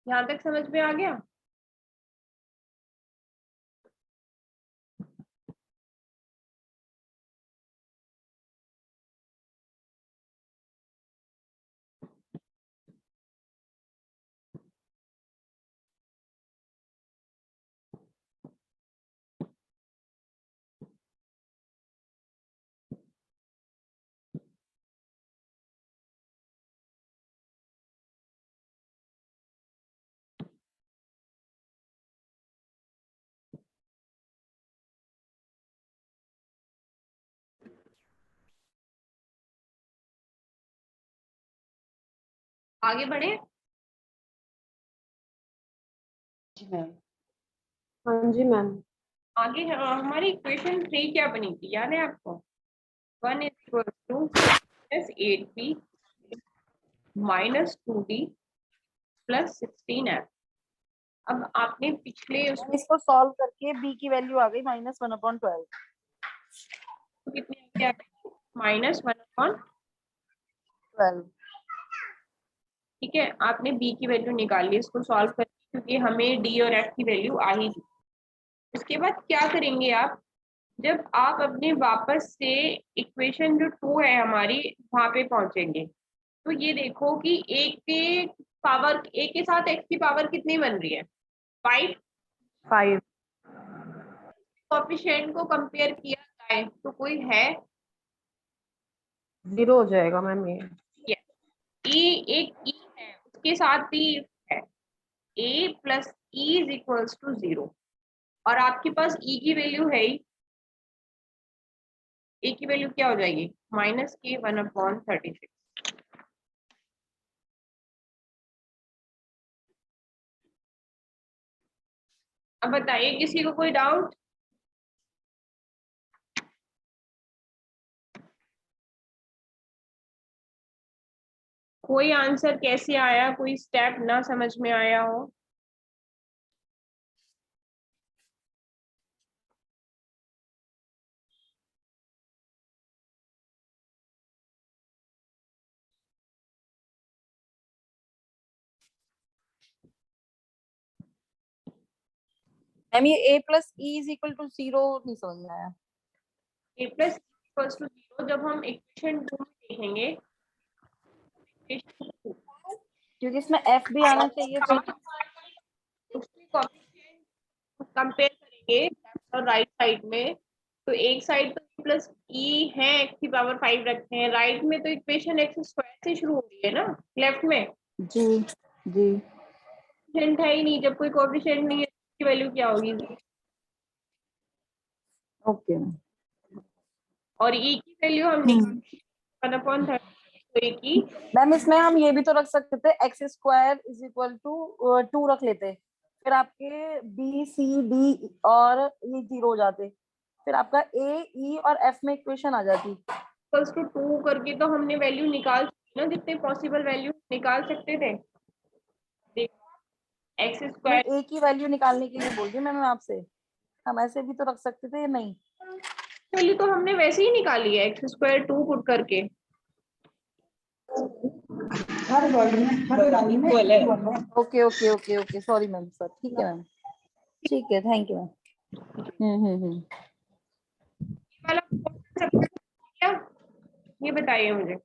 यहाँ तक समझ में आ गया? आगे बढ़े। जी मैम। हाँ जी मैम। आगे हमारी इक्वेशन 3 क्या बनी थी, याद है आपको? 1 = -8b - 2d + 16f। अब आपने पिछले उसमें इसको सॉल्व करके b की वैल्यू आ गई -1/12। कितने आ गया? -1/12। 12। ठीक है, आपने b की वैल्यू निकाल ली इसको सॉल्व करके, क्योंकि हमें d और f की वैल्यू आ ही थी। उसके बाद क्या करेंगे आप, जब आप अपने वापस से इक्वेशन जो 2 है हमारी वहां पे पहुंचेंगे, तो ये देखो कि एक के साथ x की पावर कितनी बन रही है? 5। 5। कोएफिशिएंट को कंपेयर किया जाए तो कोई है? 0 हो जाएगा मैम ये। एक e है उसके साथ भी है, a + e = 0, और आपके पास e की वैल्यू है ही। a की वैल्यू क्या हो जाएगी? -k1/36। अब बताइए, किसी को कोई डाउट? कोई आंसर कैसे आया, कोई स्टेप ना समझ में आया हो? मैम ये a + e = 0 नहीं समझ में आया। a + e = 0 जब हम इक्वेशन 2 में देखेंगे, क्योंकि इसमें f भी आना चाहिए तो। उसमें कोएफिशिएंट कंपेयर करेंगे लेफ्ट और राइट साइड में, तो एक साइड तो प्लस ई है, x की पावर 5 रखते हैं, राइट में तो इक्वेशन x² से शुरू हो रही है ना, लेफ्ट में जी जी। कोएफिशिएंट है ही नहीं, जब कोई कोएफिशिएंट नहीं है इसकी वैल्यू क्या होगी? ओके। और e की वैल्यू हम निकालेंगे 1/30, तो a की मैम इसमें हम ये भी तो रख सकते थे x² = 2 रख लेते, फिर आपके b c d और ये 0 हो जाते, फिर आपका a e और f में इक्वेशन आ जाती। =2 करके तो हमने वैल्यू निकाल सकते ना, जितने पॉसिबल वैल्यू निकाल सकते थे। x²। नहीं, a की वैल्यू निकालने के लिए बोल रही मैं आपसे, हम ऐसे भी तो रख सकते थे। नहीं, वैल्यू तो हमने वैसे ही निकाली है, x² 2 पुट करके। Okay okay okay okay, sorry ma'am sir, ठीक है मैम, ठीक है, थैंक यू मैम। वाला क्वेश्चन सबको क्या, ये बताइए मुझे।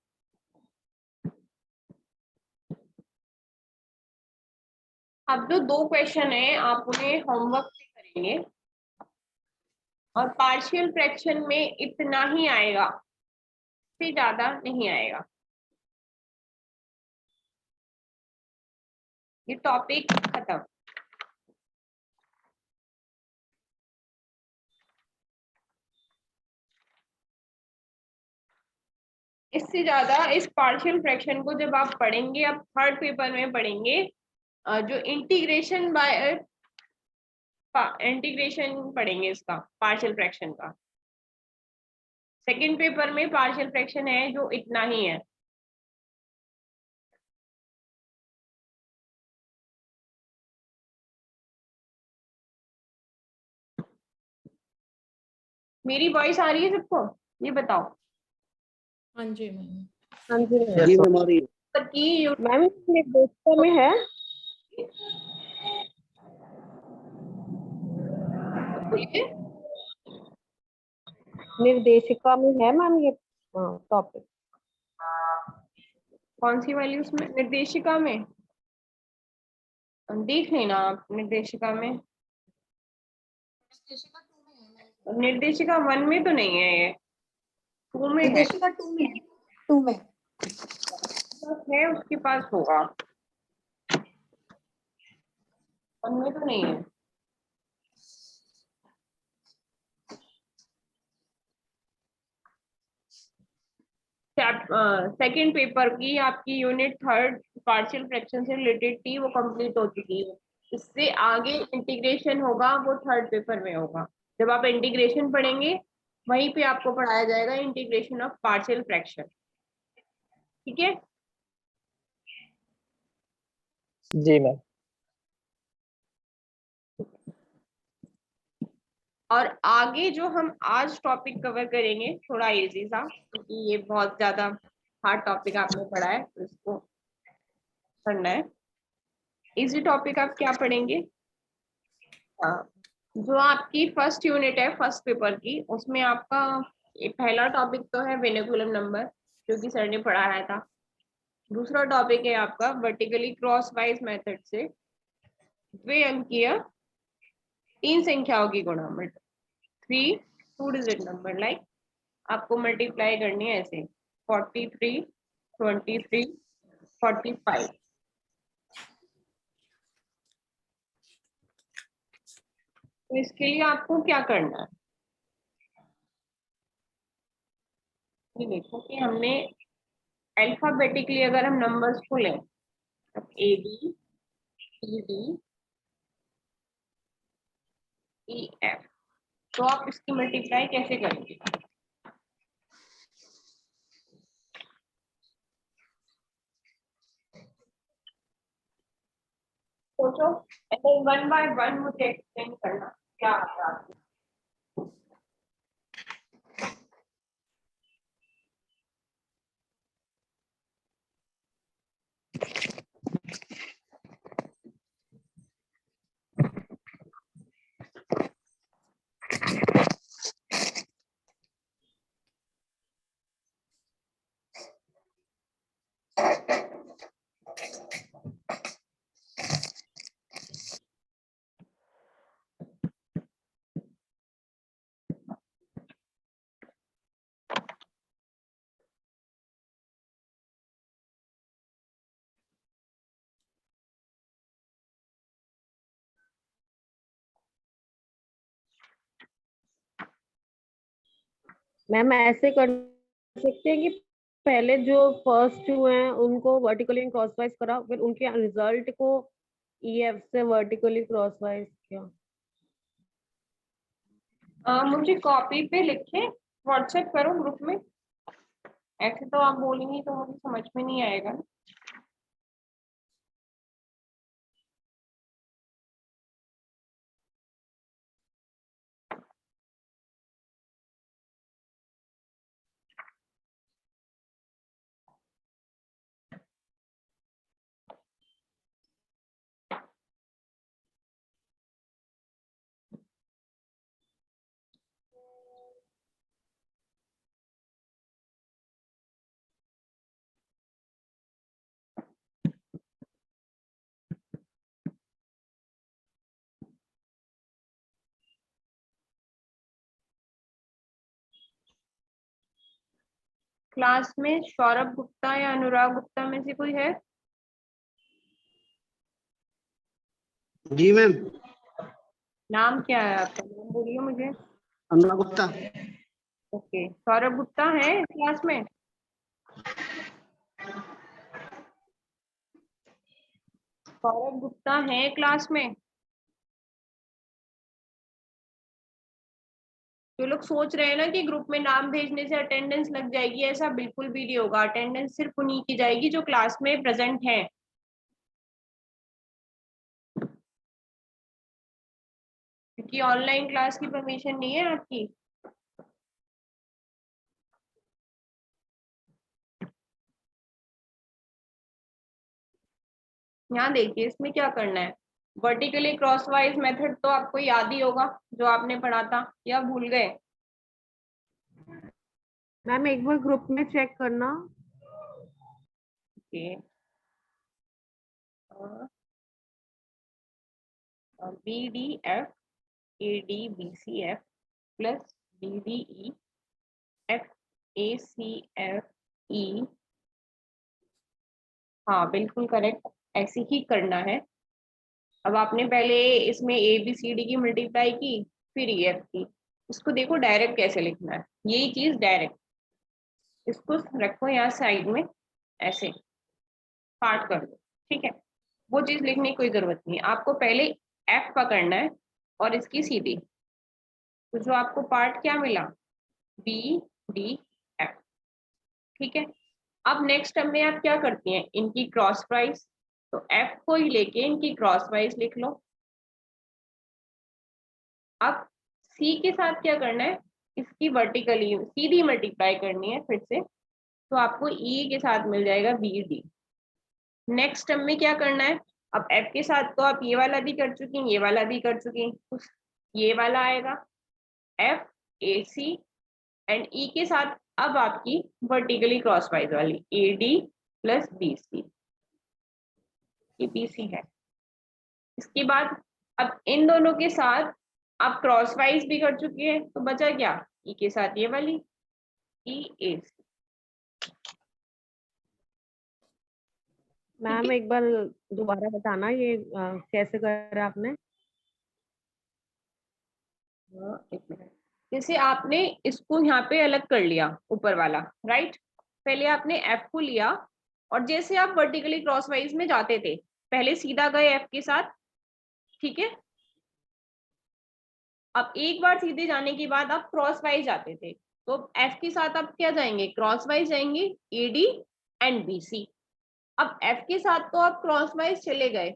अब जो 2 क्वेश्चन है आप उन्हें होमवर्क से करेंगे, और पार्शियल फ्रैक्शन में इतना ही आएगा, इससे ज्यादा नहीं आएगा। ये टॉपिक खत्म। इससे ज्यादा इस पार्शियल फ्रैक्शन को जब आप पढ़ेंगे, आप थर्ड पेपर में पढ़ेंगे, जो इंटीग्रेशन पढ़ेंगे इसका, पार्शियल फ्रैक्शन का। सेकंड पेपर में पार्शियल फ्रैक्शन है जो इतना ही है। मेरी वॉइस आ रही है सबको, ये बताओ? हाँ जी मैम। हाँ जी मैम। की मैम इसमें दोस्तों में है बोलिए। निर्देशिका में है मैम ये टॉपिक? कौन सी वाली उसमें निर्देशिका में? देख लेना आप निर्देशिका में। निर्देशिका 1 में तो नहीं है ये, 2 में है। निर्देशिका 2 में है, 2 में है उसके पास होगा, 1 में तो नहीं है। सेकंड पेपर की आपकी यूनिट 3 पार्शियल फ्रैक्शन से रिलेटेड थी, वो कंप्लीट हो चुकी है। इससे आगे इंटीग्रेशन होगा, वो 3rd पेपर में होगा। जब आप इंटीग्रेशन पढ़ेंगे वहीं पे आपको पढ़ाया जाएगा इंटीग्रेशन ऑफ पार्शियल फ्रैक्शन। ठीक है। जी मैम। और आगे जो हम आज टॉपिक कवर करेंगे थोड़ा इजी सा, क्योंकि ये बहुत ज्यादा हार्ड टॉपिक आपने पढ़ा है, तो इसको पढ़ना है। इजी टॉपिक आप क्या पढ़ेंगे? जो आपकी फर्स्ट यूनिट है फर्स्ट पेपर की, उसमें आपका पहला टॉपिक तो है विनोकुलम नंबर, जो कि सर ने पढ़ाया था। दूसरा टॉपिक है आपका वर्टिकली क्रॉस वाइज मेथड से द्विअंकीय 3 संख्याओं की गुणा, 3 2 डिजिट नंबर, लाइक आपको मल्टीप्लाई करनी है ऐसे 43 23 45। तो इसके लिए आपको क्या करना है, ये देखो कि हमने अल्फाबेटिकली अगर हम नंबर्स को लें, A B C D E F, तो आप इसकी मल्टीप्लाई कैसे करेंगे? सोचो, ऐसे 1 बाय 1 मुझे एक्सप्लेन करना क्या आता है आपको। मैम ऐसे कर सकते हैं कि पहले जो फर्स्ट टू हैं उनको वर्टिकली क्रॉसवाइज करा, फिर उनके रिजल्ट को ईएफ से वर्टिकली क्रॉसवाइज किया। मुझे कॉपी पे लिखे व्हाट्सएप करो ग्रुप में, ऐसे तो आप बोलेंगी तो मुझे समझ में नहीं आएगा ना। क्लास में सौरभ गुप्ता या अनुराग गुप्ता में से कोई है? जी मैम। नाम क्या है आपका, नाम बोलिए मुझे। अनुराग गुप्ता। ओके, सौरभ गुप्ता है क्लास में? सौरभ गुप्ता है क्लास में? जो लोग सोच रहे हैं ना कि ग्रुप में नाम भेजने से अटेंडेंस लग जाएगी, ऐसा बिल्कुल भी नहीं होगा। अटेंडेंस सिर्फ उन्हीं की जाएगी जो क्लास में प्रेजेंट है, क्योंकि ऑनलाइन क्लास की परमिशन नहीं है आपकी। यहाँ देखिए इसमें क्या करना है, वर्टिकली क्रॉसवाइज मेथड तो आपको याद ही होगा जो आपने पढ़ा था, या भूल गए? मैम एक बार ग्रुप में चेक करना। Okay, B D F A D B C F plus B D E F A C F E, हाँ बिल्कुल करेक्ट, ऐसे ही करना है। अब आपने पहले इसमें ए बी सी डी की मल्टीप्लाई की, फिर ई एफ की, इसको देखो डायरेक्ट कैसे लिखना है, यही चीज डायरेक्ट, इसको रखो यहाँ साइड में, ऐसे पार्ट कर दो, ठीक है। वो चीज लिखने की कोई जरूरत नहीं, आपको पहले एफ पकड़ना है और इसकी सीधी, तो जो आपको पार्ट क्या मिला, बी डी एफ, ठीक है। अब नेक्स्ट टर्म में आप क्या करती हैं, इनकी क्रॉस प्राइस, तो एफ को ही लेके इनकी क्रॉस प्राइस लिख लो। अब सी के साथ क्या करना है, इसकी वर्टिकली सीधी मल्टीप्लाई करनी है फिर से, तो आपको ई के साथ मिल जाएगा बी डी। नेक्स्ट टर्म में क्या करना है, अब एफ के साथ तो आप ये वाला भी कर चुकी हैं, ये वाला भी कर चुकी हैं, तो ये वाला आएगा एफ ए सी, एंड ई के साथ अब आपकी वर्टिकली क्रॉसवाइज वाली A D plus B C, ये बी सी है। इसके बाद अब इन दोनों के साथ आप क्रॉसवाइज भी कर चुके हैं, तो बचा क्या, ई के साथ ये वाली ई ए सी। मैम एक बार दोबारा बताना ये कैसे करा आपने। एक मिनट, जैसे आपने इसको यहाँ पे अलग कर लिया ऊपर वाला, राइट, पहले आपने एफ को लिया और जैसे आप वर्टिकली क्रॉसवाइज में जाते थे, पहले सीधा गए एफ के साथ, ठीक है। अब एक बार सीधे जाने के बाद आप क्रॉसवाइज जाते थे, तो एफ के साथ आप क्या जाएंगे, क्रॉसवाइज जाएंगे A D and B C. अब एफ के साथ तो आप क्रॉसवाइज चले गए,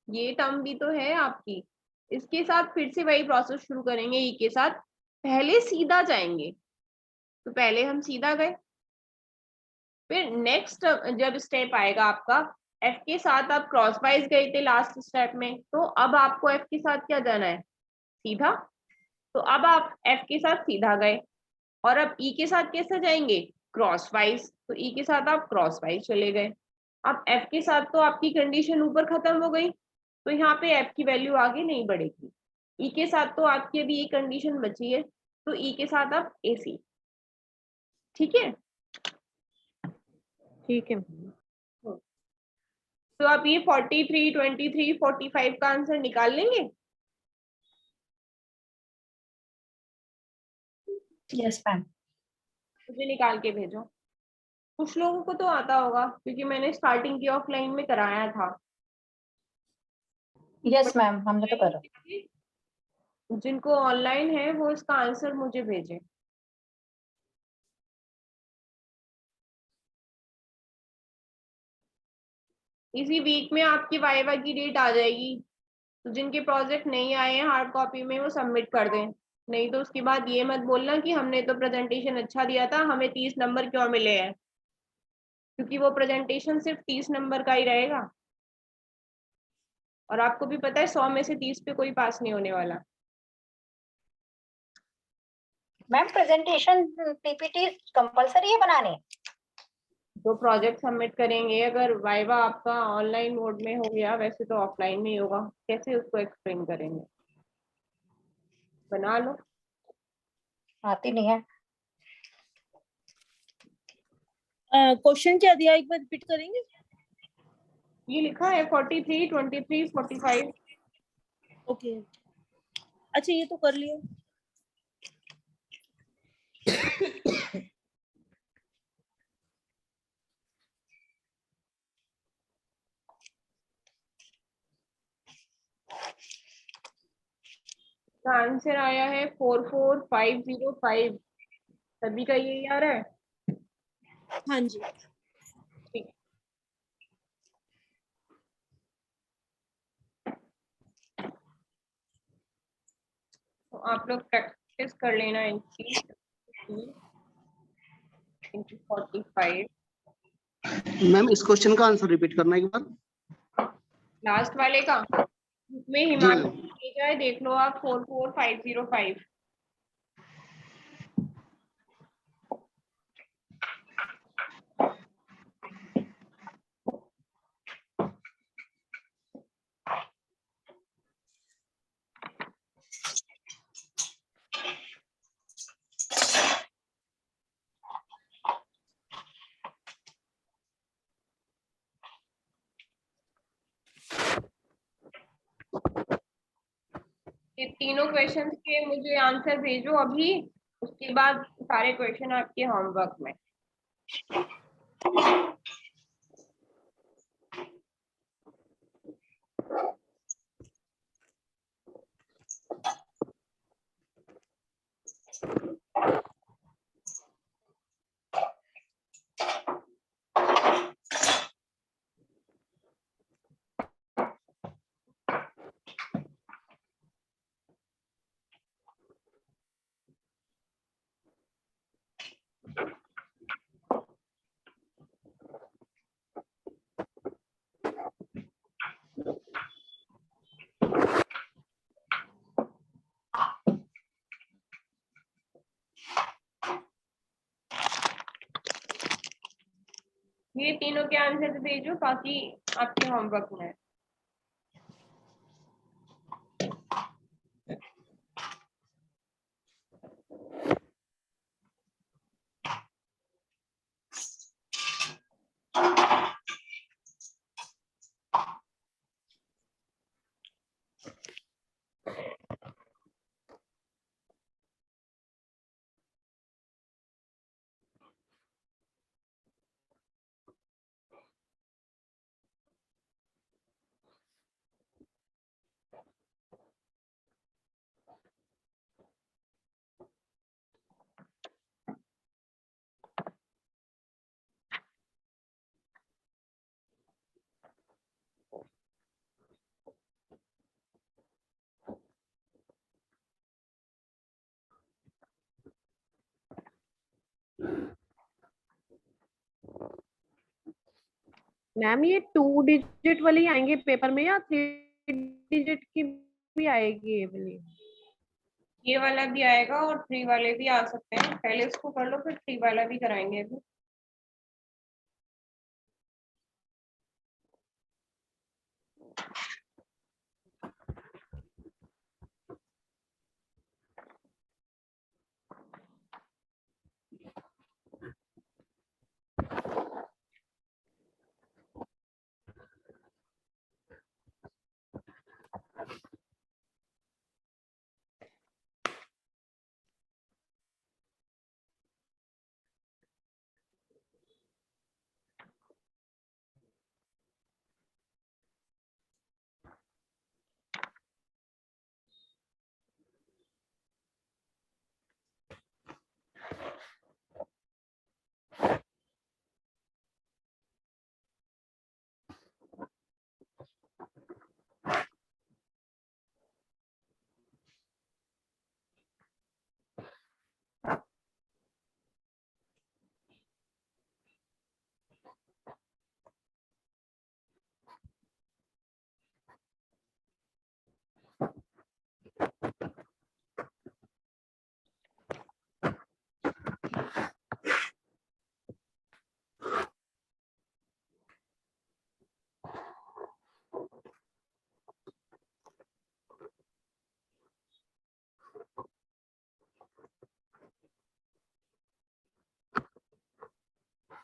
ये टर्म भी तो है आपकी, इसके साथ फिर से वही प्रोसेस शुरू करेंगे, ई के साथ पहले सीधा जाएंगे, तो पहले हम सीधा गए, फिर नेक्स्ट जब स्टेप आएगा आपका, एफ के साथ आप क्रॉसवाइज गए थे लास्ट स्टेप में, तो अब आपको एफ के साथ क्या जाना है, सीधा, तो अब आप एफ के साथ सीधा गए, और अब ई के साथ कैसे जाएंगे, क्रॉसवाइज, तो ई के साथ आप क्रॉसवाइज चले गए। अब एफ के साथ तो आपकी कंडीशन ऊपर खत्म हो गई, तो यहाँ पे एफ की वैल्यू आगे नहीं बढ़ेगी। ई के साथ तो आपकी अभी ये कंडीशन बची है, तो ई के साथ आप ए सी, ठीक है। ठीक है। तो आप ये 43, 23, 45 का आंसर निकाल लेंगे। Yes ma'am. मुझे निकाल के भेजो, कुछ लोगों को तो आता होगा क्योंकि मैंने स्टार्टिंग की ऑफलाइन में कराया था। यस मैम, हमने तो करा। जिनको ऑनलाइन है वो इसका आंसर मुझे भेजें। इसी वीक में आपकी वाइवा की डेट आ जाएगी, तो जिनके प्रोजेक्ट नहीं आए हैं हार्ड कॉपी में वो सबमिट कर दें, नहीं तो उसके बाद ये मत बोलना कि हमने तो प्रेजेंटेशन अच्छा दिया था, हमें 30 नंबर क्यों मिले हैं, क्योंकि वो प्रेजेंटेशन सिर्फ 30 नंबर का ही रहेगा, और आपको भी पता है 100 में से 30 पे कोई पास नहीं होने वाला। मैम प्रेजेंटेशन पीपीटी कंपलसरी है बनाने? जो प्रोजेक्ट सबमिट करेंगे, अगर वाइवा आपका ऑनलाइन मोड में हो गया, वैसे तो ऑफलाइन में ही होगा, कैसे उसको एक्सप्लेन करेंगे, बना लो। आती नहीं है। क्वेश्चन क्या दिया, एक बार रिपीट करेंगे? ये लिखा है 43, 23, 45। ओके, अच्छा ये तो कर लिया। आंसर आया है 44505, सभी का यही आ रहा है। हाँ जी। ठीक, तो आप लोग प्रैक्टिस कर लेना इनकी, इनकी 45। मैम इस क्वेश्चन का आंसर रिपीट करना एक बार। लास्ट वाले का में जी हिमांशु मैम। भेजा है, देख लो आप 44505। ये तीनों क्वेश्चंस के मुझे आंसर भेजो अभी, उसके बाद सारे क्वेश्चन आपके होमवर्क में। ये तीनों के आंसर भेजो, बाकी आपके होमवर्क में है। मैम ये 2 डिजिट वाली आएंगे पेपर में या 3 डिजिट की भी आएगी ये वाली? ये वाला भी आएगा और 3 वाले भी आ सकते हैं, पहले इसको कर लो फिर 3 वाला भी कराएंगे अभी।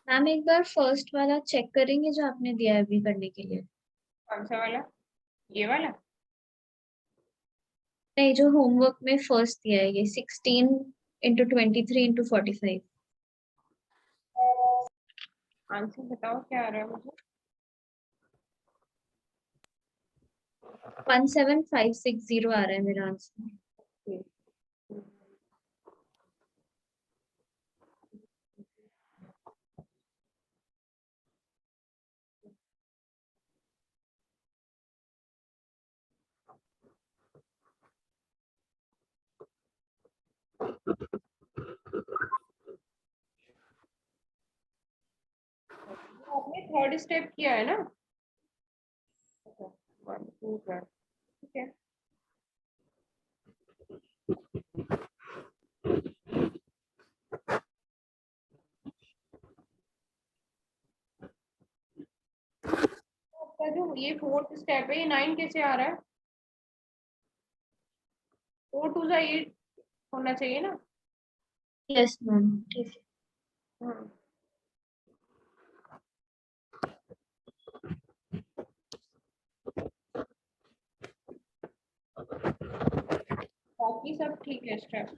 मैम एक बार फर्स्ट वाला चेक करेंगे जो आपने दिया है अभी करने के लिए? कौन सा वाला? ये वाला? नहीं, जो होमवर्क में फर्स्ट दिया है, ये 16 इंटू 23 इंटू 45। आंसर बताओ क्या आ रहा है मुझे। 17560 आ रहा है मेरा आंसर। आपने थर्ड स्टेप किया है ना? 2z, ठीक है। आपका जो ये 4th स्टेप है, ये 9 कैसे आ रहा है? 4 2 8 होना चाहिए ना। यस मैम, ठीक है। हम्म। बाकी सब ठीक है स्टेप।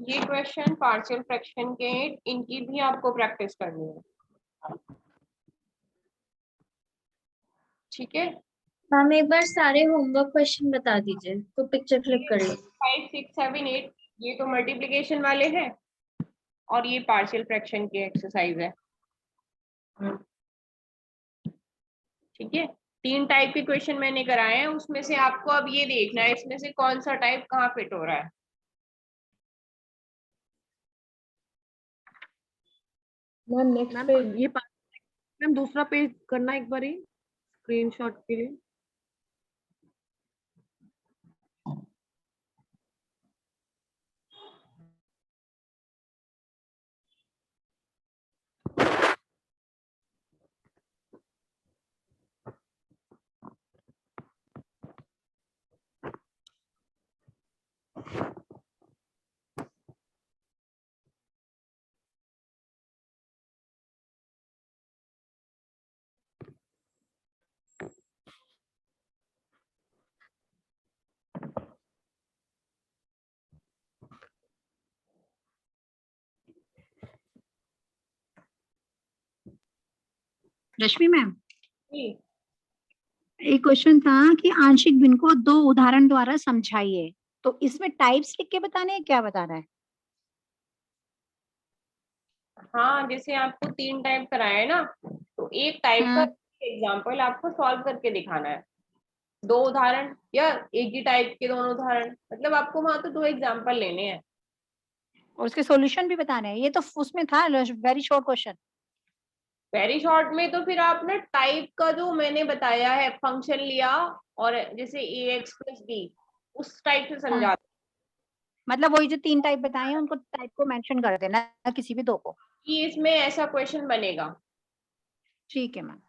ये क्वेश्चन पार्शियल फ्रैक्शन के, इनकी भी आपको प्रैक्टिस करनी है, ठीक है। मैम एक बार सारे होमवर्क क्वेश्चन बता दीजिए तो पिक्चर क्लिक कर लो। 5 6 7 8 ये तो मल्टीप्लिकेशन वाले हैं और ये पार्शियल फ्रैक्शन के एक्सरसाइज है, ठीक है। 3 टाइप के क्वेश्चन मैंने कराए हैं, उसमें से आपको अब ये देखना है इसमें से कौन सा टाइप कहाँ फिट हो रहा है। मैम नेक्स्ट पेज ये मैम दूसरा पेज करना एक बार ही स्क्रीनशॉट के लिए। रश्मि मैम, जी। एक क्वेश्चन था कि आंशिक भिन्न को 2 उदाहरण द्वारा समझाइए, तो इसमें टाइप्स लिख के बताने हैं, क्या बताना है? हाँ, जैसे आपको 3 टाइप कराए ना, तो एक टाइप का एग्जाम्पल आपको सॉल्व करके दिखाना है। 2 उदाहरण या एक ही टाइप के दोनों उदाहरण, मतलब आपको वहां तो 2 एग्जाम्पल लेने हैं। और उसके सॉल्यूशन भी बताने हैं। ये तो उसमें था very short question. Very short में तो फिर आप ना टाइप का जो मैंने बताया है फंक्शन लिया और जैसे ax + b उस टाइप से समझा मतलब वही जो 3 टाइप बताए हैं उनको टाइप को मेंशन कर देना, किसी भी 2 को। कि इसमें ऐसा क्वेश्चन बनेगा। ठीक है मैम।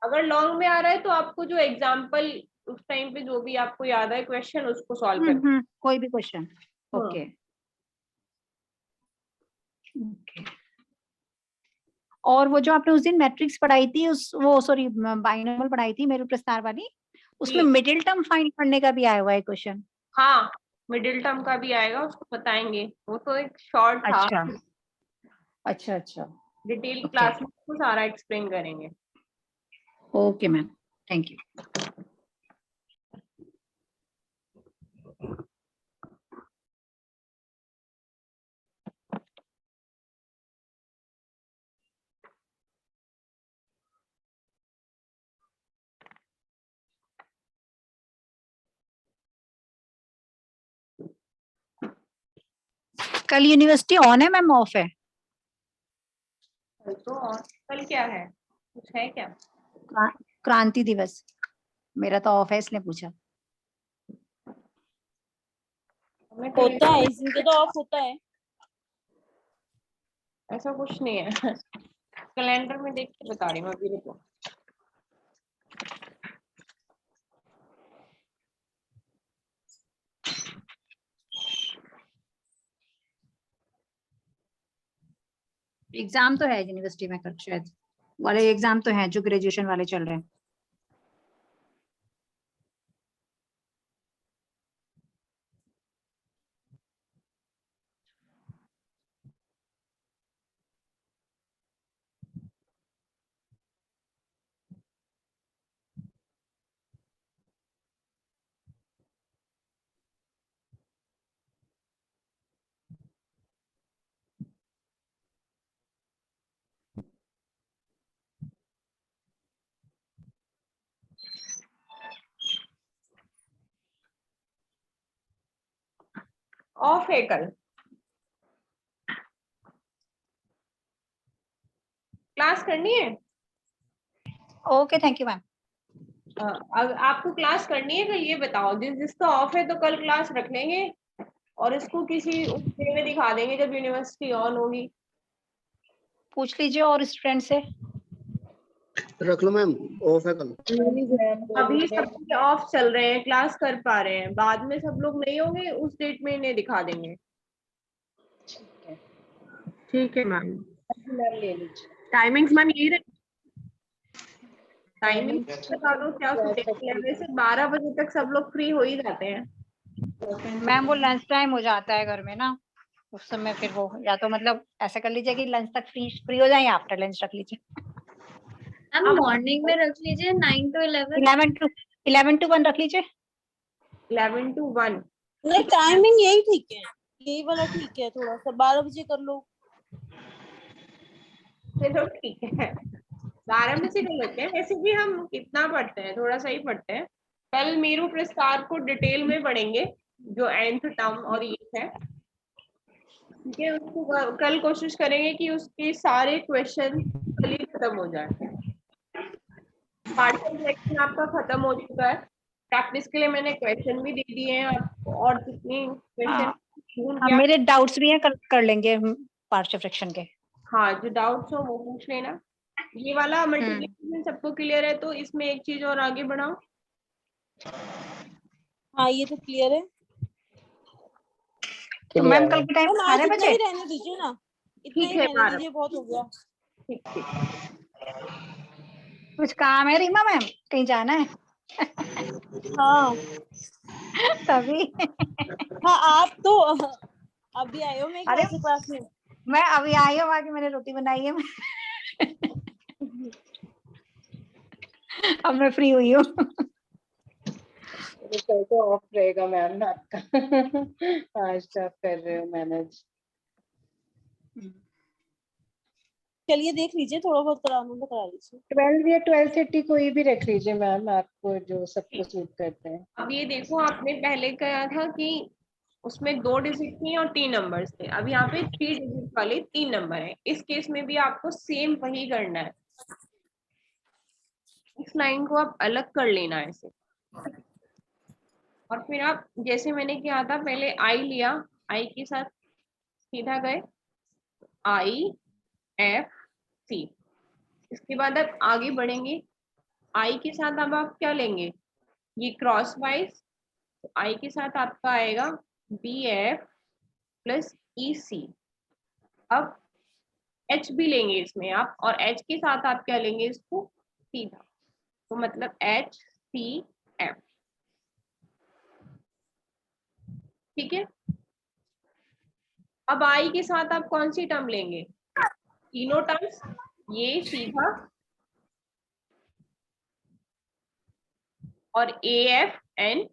अगर लॉन्ग में आ रहा है तो आपको जो एग्जाम्पल उस टाइम पे जो भी आपको याद है क्वेश्चन उसको सॉल्व कर। कोई भी क्वेश्चन। ओके। और वो जो आपने उस दिन मैट्रिक्स पढ़ाई थी, वो सॉरी बाइनोमियल पढ़ाई थी मेरे प्रस्तार वाली, उसमें मिडिल टर्म फाइंड करने का भी आया हुआ है क्वेश्चन। हाँ, मिडिल टर्म का भी आएगा, उसको बताएंगे। वो तो एक शॉर्ट था। अच्छा अच्छा अच्छा। Detail Okay. क्लास में उसको सारा एक्सप्लेन करेंगे। Okay ma'am, thank you. कल यूनिवर्सिटी ऑन है मैम ऑफ है? कल तो और कल क्या है, कुछ है क्या? क्रांति दिवस। मेरा तो ऑफ है इसलिए पूछा। हमें कल होता है, इस दिन को तो ऑफ होता है। ऐसा कुछ नहीं है। कैलेंडर में देख के बता रही हूँ अभी, रुको। एग्जाम तो है यूनिवर्सिटी में कल, शायद वाले एग्जाम तो हैं जो ग्रेजुएशन वाले चल रहे हैं। ऑफ है कल, क्लास करनी है। Okay thank you ma'am. आपको क्लास करनी है कल, ये बताओ। जिसका ऑफ है तो कल क्लास रख लेंगे और इसको किसी उस डे में दिखा देंगे जब यूनिवर्सिटी ऑन होगी। पूछ लीजिए और स्टूडेंट से। रख लो मैम, ऑफ है कल। अभी सबके ऑफ चल रहे हैं, क्लास कर पा रहे हैं, बाद में सब लोग नहीं होंगे उस डेट में इन्हें दिखा देंगे। ठीक है मैम। मैम ले लीजिए। टाइमिंग्स मैम यही रहे। टाइमिंग बता दो क्या सुटेबल है। वैसे 12 बजे तक सब लोग फ्री हो ही जाते हैं। मैम वो लंच टाइम हो जाता है घर में ना, उस समय फिर वो या तो मतलब ऐसा कर लीजिए कि लंच तक फ्री हो जाए, आफ्टर लंच रख लीजिए। मैम मॉर्निंग में रख लीजिए 9 to 11। 11 to 1 रख लीजिए। 11 to 1 नहीं, टाइमिंग यही ठीक है, यही वाला ठीक है। थोड़ा सा 12 बजे कर लो। चलो ठीक है, 12 बजे कर लेते हैं। वैसे भी हम कितना पढ़ते हैं, थोड़ा सा ही पढ़ते हैं। कल मेरू प्रस्ताव को डिटेल में पढ़ेंगे, जो nth टर्म और ये है। ठीक है, उसको कल कोशिश करेंगे कि उसके सारे क्वेश्चन कल ही खत्म हो जाए। पार्शियल फ्रैक्शन आपका खत्म हो चुका है। प्रैक्टिस के लिए मैंने क्वेश्चन भी दे दिए हैं आपको, और जितने क्वेश्चन मेरे डाउट्स भी हैं, कर लेंगे पार्शियल फ्रैक्शन के। हाँ, जो डाउट्स हो वो पूछ लेना। ये वाला मल्टीप्लिकेशन सबको क्लियर है, तो इसमें एक चीज और आगे बढ़ाओ। हाँ, ये तो क्लियर है। तो मैम कल के टाइम आज 12 इतना बजे ही रहने दीजिए ना, इतना ठीक ही है, रहने 12। दीजिए, बहुत हो गया। ठीक ठीक। कुछ काम है रीमा मैम, कहीं जाना है? हाँ तभी हाँ, आप तो अभी आए हो मेरे अरे ख्याल से क्लास में। मैं अभी आई हूँ, आके मैंने रोटी बनाई है। अब मैं फ्री हुई हूँ। कल तो ऑफ रहेगा मैम ना आपका। आज तो आप कर रहे हो मैनेज। चलिए देख लीजिए, थोड़ा बहुत कराना तो करा लीजिए। 12 या 1230 कोई भी रख लीजिए मैम, आपको जो सबको सूट करते हैं। अब ये देखो, आपने पहले कहा था कि उसमें 2 डिजिट थे और 3 नंबर्स थे, अब यहाँ पे 3 डिजिट वाले 3 नंबर है। इस केस में भी आपको सेम वही करना है, इस लाइन को आप अलग कर लेना है ऐसे। और फिर आप जैसे मैंने किया था, पहले आई लिया, आई के साथ सीधा गए IFC। इसके बाद आप आगे बढ़ेंगे, आई के साथ अब आप क्या लेंगे, ये क्रॉस वाइज, तो आई के साथ आपका आएगा BF प्लस EC। अब H भी लेंगे इसमें आप, और H के साथ आप क्या लेंगे, इसको सीधा, तो मतलब HCF। ठीक है। अब आई के साथ आप कौन सी टर्म लेंगे, तीनों टर्म्स, ये सीधा और AFN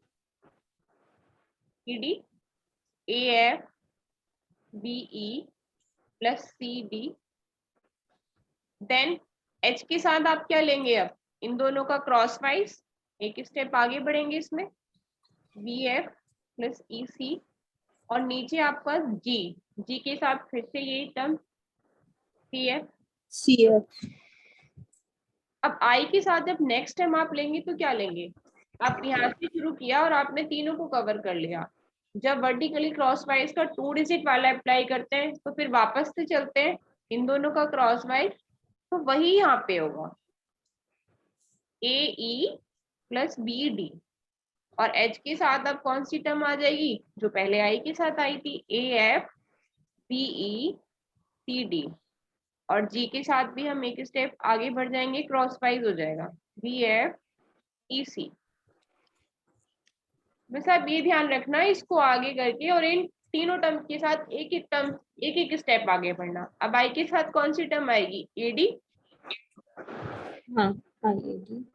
CD, AFBE plus CD। Then H के साथ आप क्या लेंगे, अब इन दोनों का क्रॉस वाइज एक स्टेप आगे बढ़ेंगे इसमें, BF प्लस EC। और नीचे आपका G के साथ फिर से यही टर्म CF। CF। अब I के साथ जब नेक्स्ट टाइम आप लेंगे तो क्या लेंगे, आप यहाँ से शुरू किया और आपने तीनों को कवर कर लिया। जब वर्टिकली क्रॉस वाइज का 2 डिजिट वाला अप्लाई करते हैं तो फिर वापस से चलते हैं, इन दोनों का क्रॉस वाइज, तो वही यहाँ पे होगा AE प्लस BD। और H के साथ अब कौन सी टर्म आ जाएगी, जो पहले I के साथ आई थी, AFBE CD। और G के साथ भी हम एक स्टेप आगे बढ़ जाएंगे, क्रॉस वाइज हो जाएगा BFEC। बस आप ये ध्यान रखना इसको आगे करके, और इन तीनों टर्म के साथ एक एक टर्म एक एक स्टेप आगे बढ़ना। अब आई के साथ कौन सी टर्म आएगी, AD। हाँ आएगी।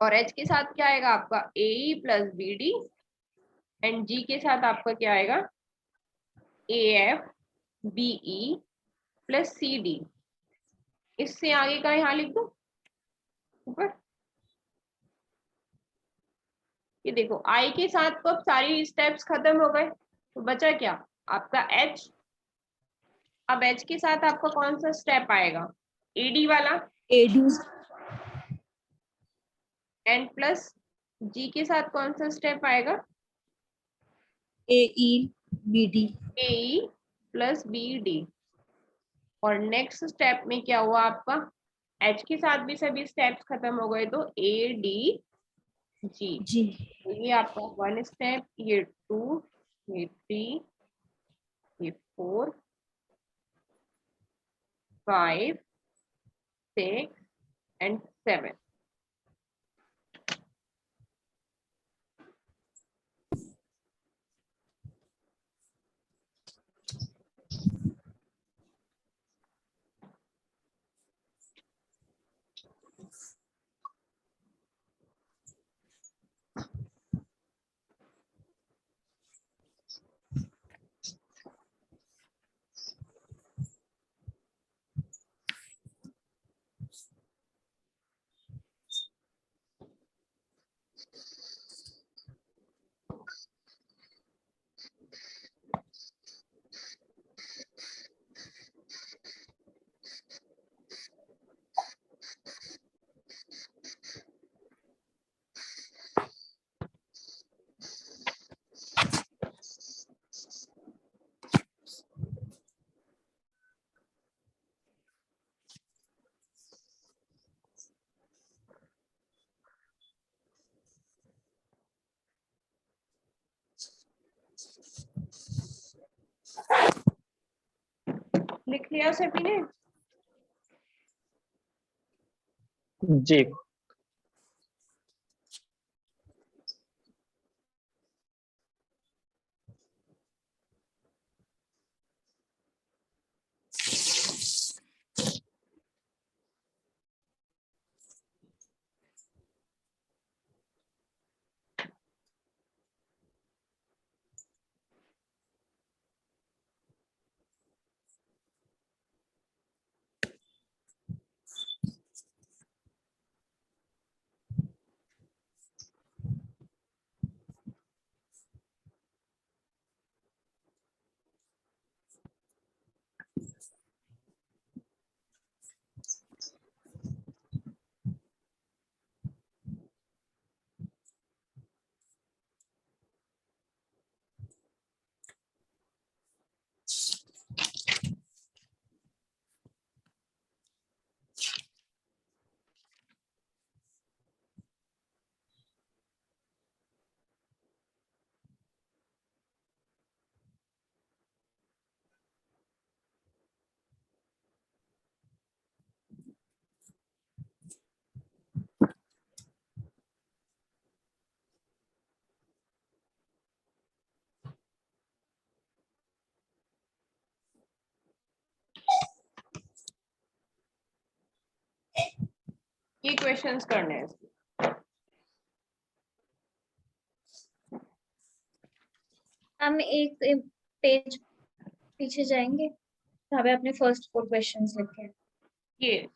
और H के साथ क्या आएगा आपका, AE plus BD। And G के साथ आपका क्या आएगा, AFBE प्लस CD। इससे आगे का यहाँ लिख दो ऊपर। ये देखो I के साथ तो अब सारी स्टेप्स खत्म हो गए, तो बचा क्या आपका H। अब H के साथ आपका कौन सा स्टेप आएगा, AD वाला। AD। एंड प्लस G के साथ कौन सा स्टेप आएगा, AE BD। AE plus BD। और नेक्स्ट स्टेप में क्या हुआ आपका, H के साथ भी सभी स्टेप्स खत्म हो गए, तो ADG। जी। ये आपका 1 स्टेप, ये 2, ये 3, ये 4, 5, 6 एंड 7। लिख लिया सभी ने। जी। ये क्वेश्चंस करने हैं इसके। हम एक पेज पीछे जाएंगे, जहाँ पे अपने फर्स्ट 4 क्वेश्चंस लिखे हैं। ये